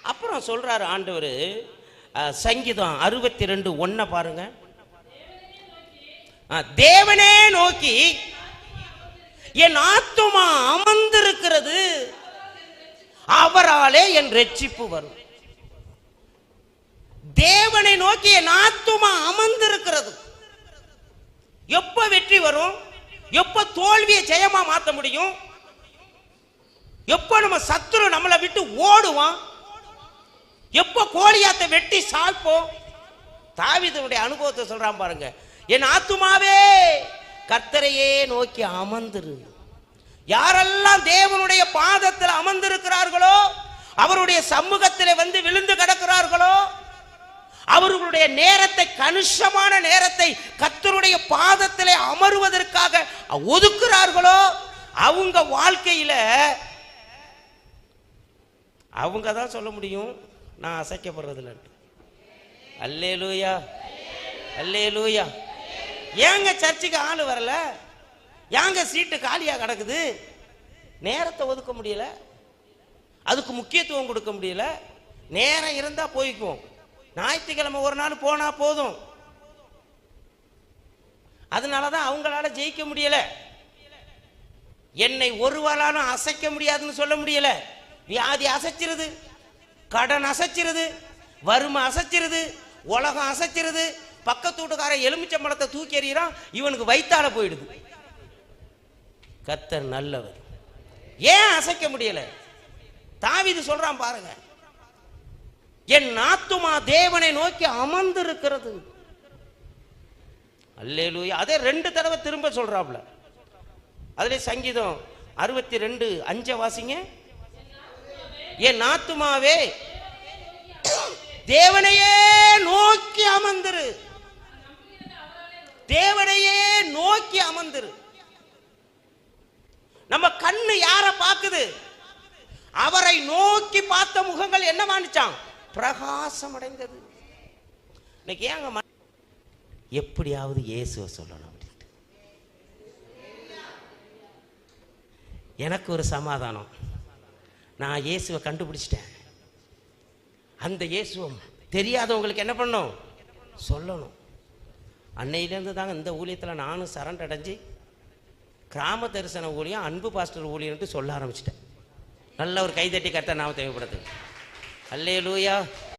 அப்புறம் சொல்றாரு ஆண்டவர், சங்கீதம் 62:1 பாருங்க. தேவனே நோக்கி என் ஆத்துமா அமர்ந்திருக்கிறது, அவராலே என் ரட்சிப்பு வரும். தேவனை நோக்கி என் ஆத்துமா அமர்ந்திருக்கிறது. எப்ப வெற்றி வரும்? எப்ப தோல்வியை ஜெயமா மாற்ற முடியும்? எப்ப நம்ம சத்துரு நம்மளை விட்டு ஓடுவான்? எப்ப கோலியாத்தை வெட்டி சாய்ப்போம்? தாவீதுடைய அனுபவத்தை சொல்றான் பாருங்க. என் ஆத்துமாவே கர்த்தரையே நோக்கி அமர்ந்திரு. யாரெல்லாம் தேவனுடைய பாதத்தில் அமர்ந்திருக்கிறார்களோ, அவருடைய சமூகத்தில் வந்து விழுந்து கிடக்கிறார்களோ, அவர்களுடைய நேரத்தை, கணிசமான நேரத்தை கர்த்தருடைய பாதத்திலே அமருவதற்காக ஒதுக்குறார்களோ, அவங்க வாழ்க்கையில அவங்க தான் சொல்ல முடியும், நான் அசைக்கப்படுறதில்லை. அல்லேலூயா, அல்லேலூயா. ஏங்க சர்ச்சுக்கு ஆள் வரல? ஏங்க சீட்டு காலியா கிடக்குது? நேரத்தை ஒதுக்க முடியல, அதுக்கு முக்கியத்துவம் கொடுக்க முடியல. நேரம் இருந்தா போய்க்குவோம். ஞாயிற்றுக்கிழமை ஒரு நாள் போனா போதும். அதனாலதான் அவங்களால ஜெயிக்க முடியல. என்னை ஒருவராலும் அசைக்க முடியாதுன்னு சொல்ல முடியல. வியாதி அசைச்சிருது, கடன் அசைச்சிருது, வறுமை அசைச்சிருது, உலகம் அசைச்சிருது. பக்கத்து வீட்டுக்கார எலுமிச்சம்பழத்தை தூக்கி எறிகிறான், இவனுக்கு வயித்தால போயிடுது. கர்த்தர் நல்லவர். ஏன் அசைக்க முடியல? தாவீது சொல்றான் பாருங்க, என் ஆத்துமா தேவனை நோக்கி அமர்ந்திருக்கிறது. அல்லேலூயா. அதே 2 தடவை திரும்ப சொல்றாப்ல. அதுல சங்கீதம் 62:5 வாசிங்க. என் ஆத்துமாவே தேவனையே நோக்கி அமர்ந்திரு, தேவனையே நோக்கி அமர்ந்திரு. நம்ம கண்ணு யார பாக்குது? அவரை நோக்கி பார்த்த முகங்கள் என்ன மானிச்சான்? பிரகாசம் அடைந்தது. இன்னைக்கு ஏங்க எப்படியாவது இயேசுவை சொல்லணும் அப்படின்ட்டு எனக்கு ஒரு சமாதானம். நான் இயேசுவை கண்டுபிடிச்சிட்டேன். அந்த இயேசுவை தெரியாதவங்களுக்கு என்ன பண்ணணும்? சொல்லணும். அன்னையிலேருந்து தாங்க இந்த ஊழியத்தில் நானும் சரண்ட் அடைஞ்சு கிராம தரிசன ஊழியம், அன்பு பாஸ்டர் ஊழியன்ட்டு சொல்ல ஆரம்பிச்சிட்டேன். நல்ல ஒரு கைதட்டி கர்த்தர் நாமத்தை தேவைப்படுது. அல்லேலூயா.